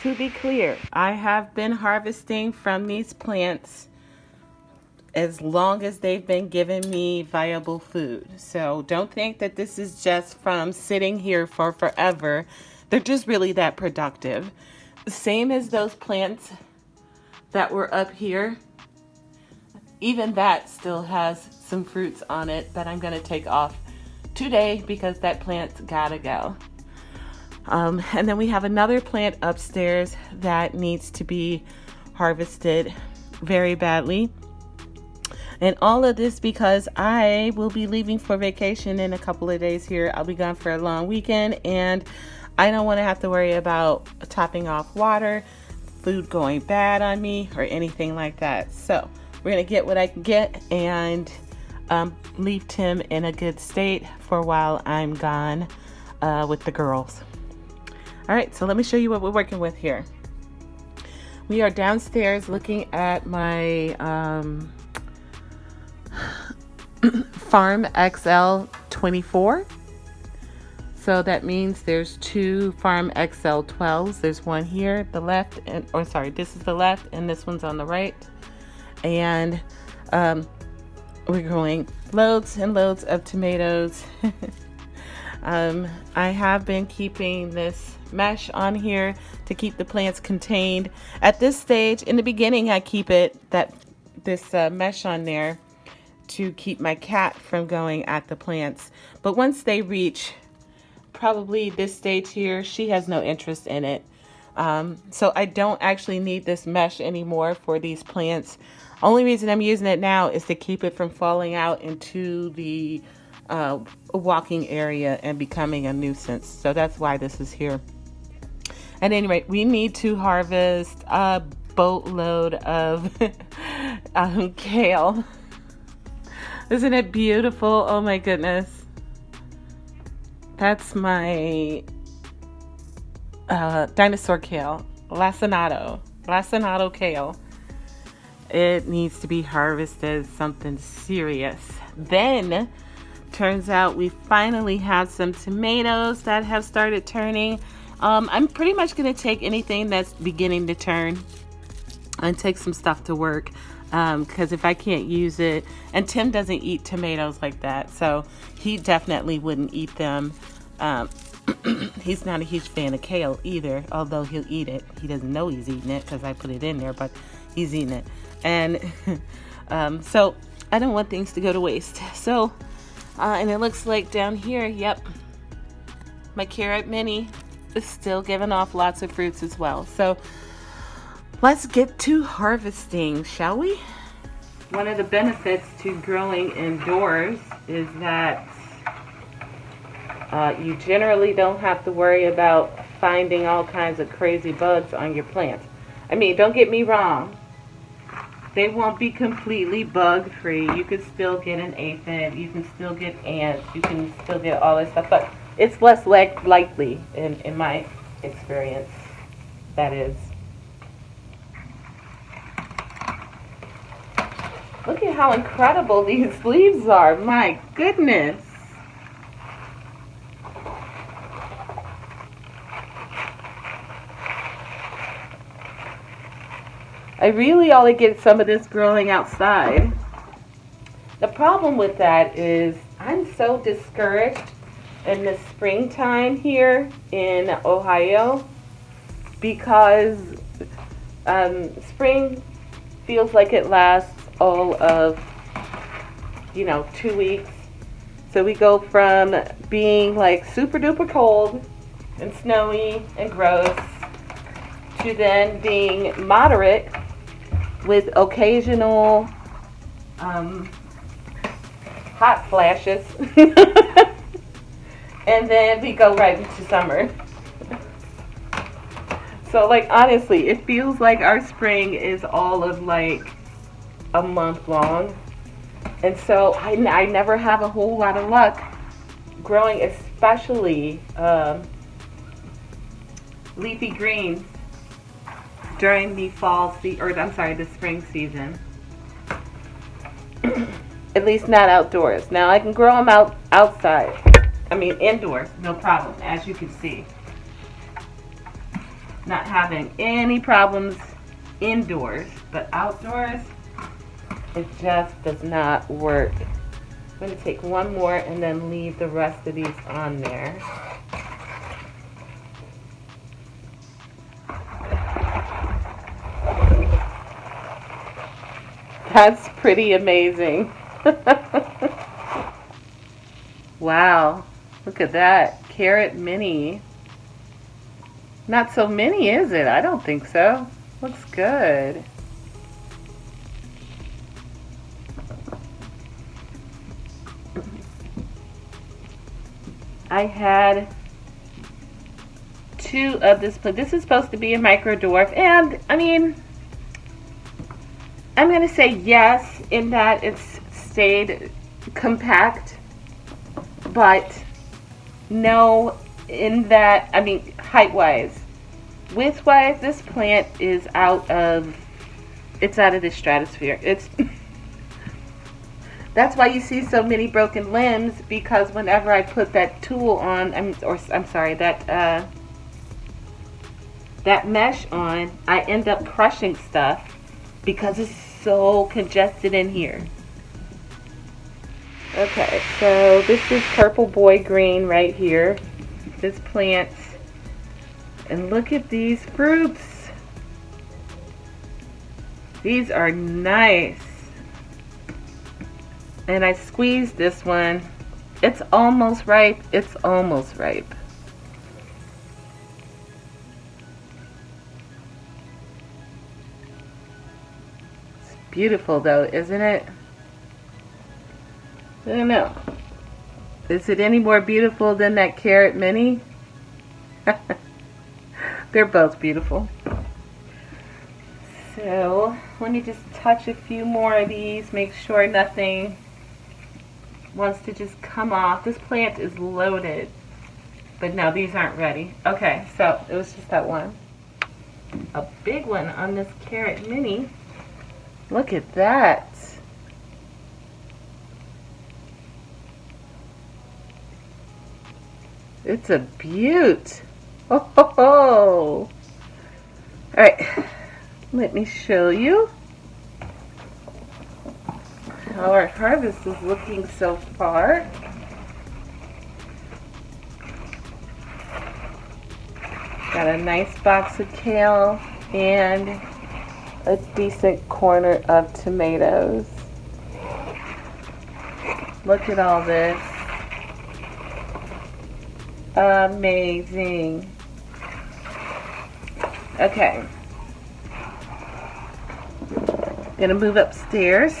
to be clear, I have been harvesting from these plants as long as they've been giving me viable food. So don't think that this is just from sitting here for forever. They're just really that productive. Same as those plants that were up here. Even that still has some fruits on it that I'm going to take off today because that plant's gotta go. And then we have another plant upstairs that needs to be harvested very badly. And all of this because I will be leaving for vacation in a couple of days here. I'll be gone for a long weekend and I don't want to have to worry about topping off water, food going bad on me, or anything like that. So we're going to get what I can get and leave Tim in a good state for while I'm gone with the girls. All right, so let me show you what we're working with here. We are downstairs looking at my Farm XL 24. So that means there's two Farm XL 12s. There's one here, the left, this is the left, and this one's on the right. And we're growing loads and loads of tomatoes. I have been keeping this mesh on here to keep the plants contained. At this stage, in the beginning, I keep this mesh on there to keep my cat from going at the plants. But once they reach probably this stage here, she has no interest in it. So I don't actually need this mesh anymore for these plants. Only reason I'm using it now is to keep it from falling out into the walking area and becoming a nuisance. So that's why this is here. At any rate, we need to harvest a boatload of kale. Isn't it beautiful? Oh my goodness. That's my dinosaur kale, lacinato kale. It needs to be harvested, something serious. Then turns out we finally have some tomatoes that have started turning. I'm pretty much going to take anything that's beginning to turn and take some stuff to work, because if I can't use it, and Tim doesn't eat tomatoes like that, so he definitely wouldn't eat them. He's not a huge fan of kale either, although he'll eat it. He doesn't know he's eating it because I put it in there, but he's eating it. And so I don't want things to go to waste. So, and it looks like down here, yep, my carrot mini is still giving off lots of fruits as well. So let's get to harvesting, shall we? One of the benefits to growing indoors is that you generally don't have to worry about finding all kinds of crazy bugs on your plants. I mean, don't get me wrong. They won't be completely bug-free. You could still get an aphid. You can still get ants. You can still get all this stuff. But it's less likely, in my experience, that is. Look at how incredible these leaves are. My goodness. I really ought to get some of this growing outside. The problem with that is I'm so discouraged in the springtime here in Ohio because spring feels like it lasts all of 2 weeks. So we go from being like super duper cold and snowy and gross to then being moderate with occasional hot flashes. And then we go right into summer. So like honestly, it feels like our spring is all of like a month long. And so I never have a whole lot of luck growing, especially leafy greens during the the spring season. At least not outdoors. Now I can grow them outside. I mean indoors, no problem, as you can see. not having any problems indoors, but outdoors, it just does not work. I'm going to take one more and then leave the rest of these on there. That's pretty amazing. Wow, look at that. Carrot mini. Not so mini, is it? I don't think so. Looks good. I had 2 of this plant. This is supposed to be a micro dwarf, and I mean, I'm going to say yes in that it's stayed compact, but no in that, I mean, height-wise. Width-wise, this plant is out of the stratosphere. It's that's why you see so many broken limbs, because whenever I put that tool on, that mesh on, I end up crushing stuff because it's so congested in here. Okay, so this is purple boy green right here. This plant. And look at these fruits. These are nice. And I squeezed this one. It's almost ripe. It's almost ripe. It's beautiful though, isn't it? I don't know. Is it any more beautiful than that carrot mini? They're both beautiful. So let me just touch a few more of these, make sure nothing wants to just come off. This plant is loaded, but no, these aren't ready. Okay, so it was just that one. A big one on this carrot mini. Look at that. It's a beaut. Oh, ho, ho. All right, let me show you how our harvest is looking so far. Got a nice box of kale and a decent corner of tomatoes. Look at all this. Amazing. Okay. Gonna move upstairs.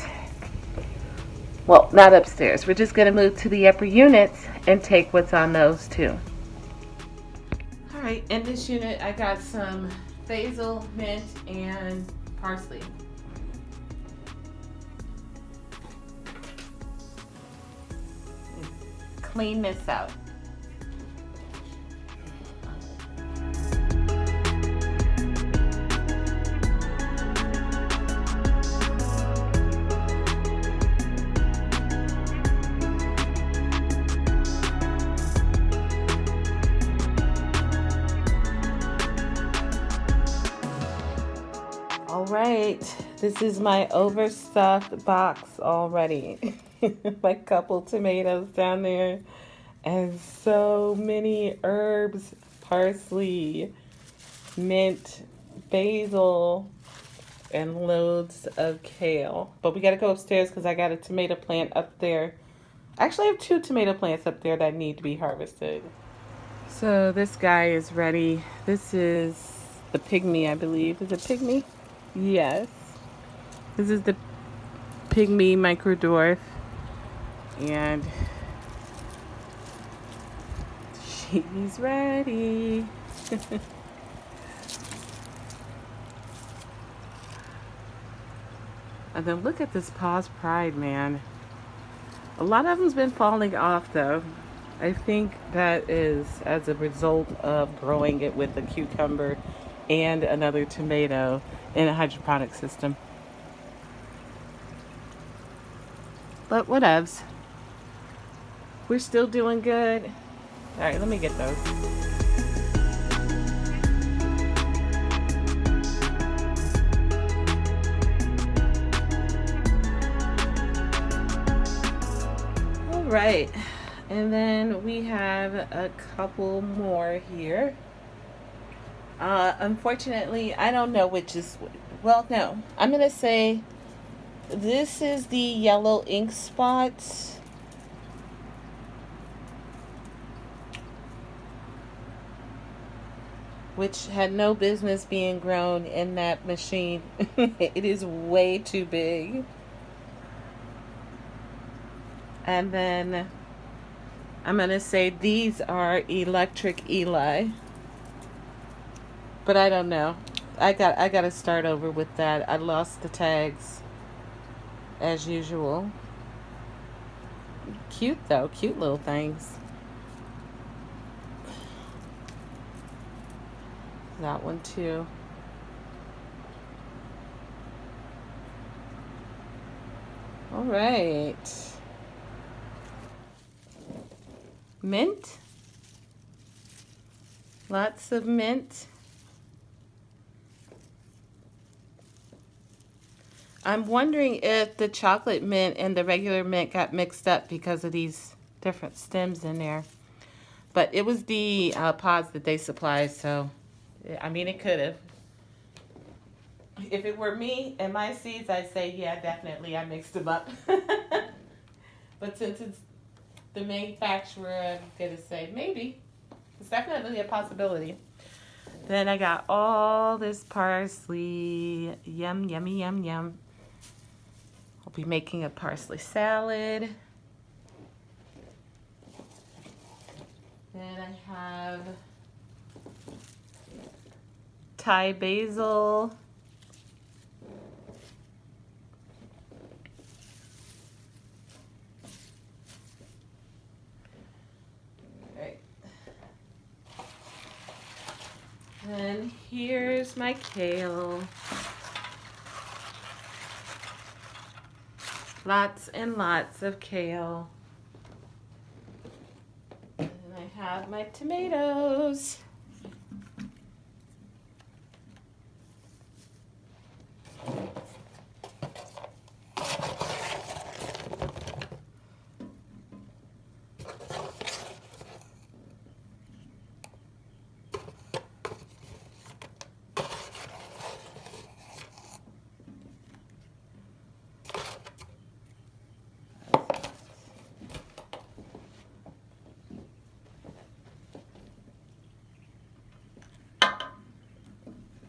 Well, not upstairs. We're just gonna move to the upper units and take what's on those too. All right, in this unit I got some basil, mint, and parsley. Clean this out. All right, this is my overstuffed box already. My couple tomatoes down there and so many herbs, parsley, mint, basil, and loads of kale. But we gotta go upstairs because I got a tomato plant up there. Actually, I have 2 tomato plants up there that need to be harvested. So this guy is ready. This is the Pygmy, I believe. Is it Pygmy? Yes. This is the Pygmy Micro Dwarf. And she's ready. And then look at this Paws Pride, man. A lot of them's been falling off though. I think that is as a result of growing it with a cucumber and another tomato in a hydroponic system. But whatevs. We're still doing good. All right, let me get those. right, and then we have a couple more here. Unfortunately, I don't know which is, well, no, I'm going to say this is the yellow Inkspot. Which had no business being grown in that machine. It is way too big. And then I'm going to say these are electric Eli. But I don't know. I got to start over with that. I lost the tags as usual. Cute though, cute little things. That one too. All right. Mint. Lots of mint. I'm wondering if the chocolate mint and the regular mint got mixed up because of these different stems in there. But it was the pods that they supplied, so I mean, it could have. If it were me and my seeds, I'd say, yeah, definitely, I mixed them up. But since it's the manufacturer, I'm going to say maybe. It's definitely a possibility. Then I got all this parsley. Yum, yummy, yum, yum. I'll be making a parsley salad. Then I have Thai basil. Right. And here's my kale. Lots and lots of kale. And I have my tomatoes.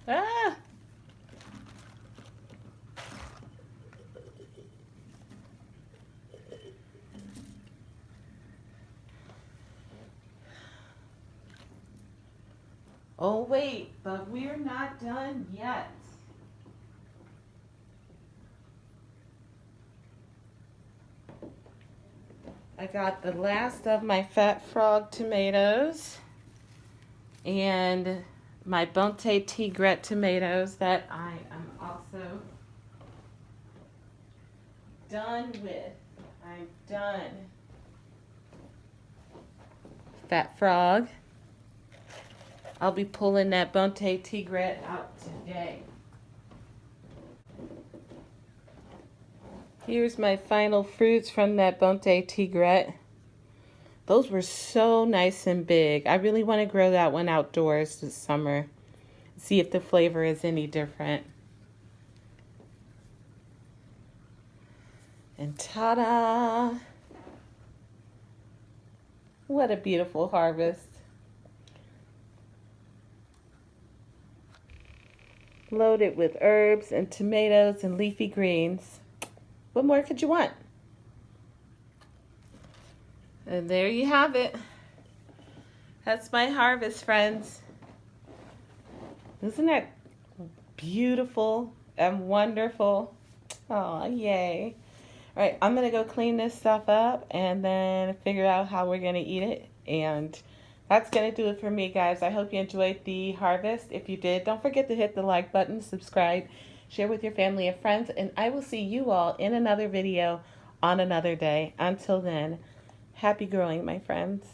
Ah! Oh wait, but we're not done yet. I got the last of my Fat Frog tomatoes and my Bonte Tigret tomatoes that I am also done with. I'm done. Fat Frog. I'll be pulling that Bonte Tigret out today. Here's my final fruits from that Bonte Tigret. Those were so nice and big. I really want to grow that one outdoors this summer. See if the flavor is any different. And ta-da! What a beautiful harvest. Loaded with herbs and tomatoes and leafy greens. What more could you want? And there you have it. That's my harvest, friends. Isn't that beautiful and wonderful? Oh, yay. All right, I'm going to go clean this stuff up and then figure out how we're going to eat it. And that's going to do it for me, guys. I hope you enjoyed the harvest. If you did, don't forget to hit the like button, subscribe, share with your family and friends, and I will see you all in another video on another day. Until then, happy growing, my friends.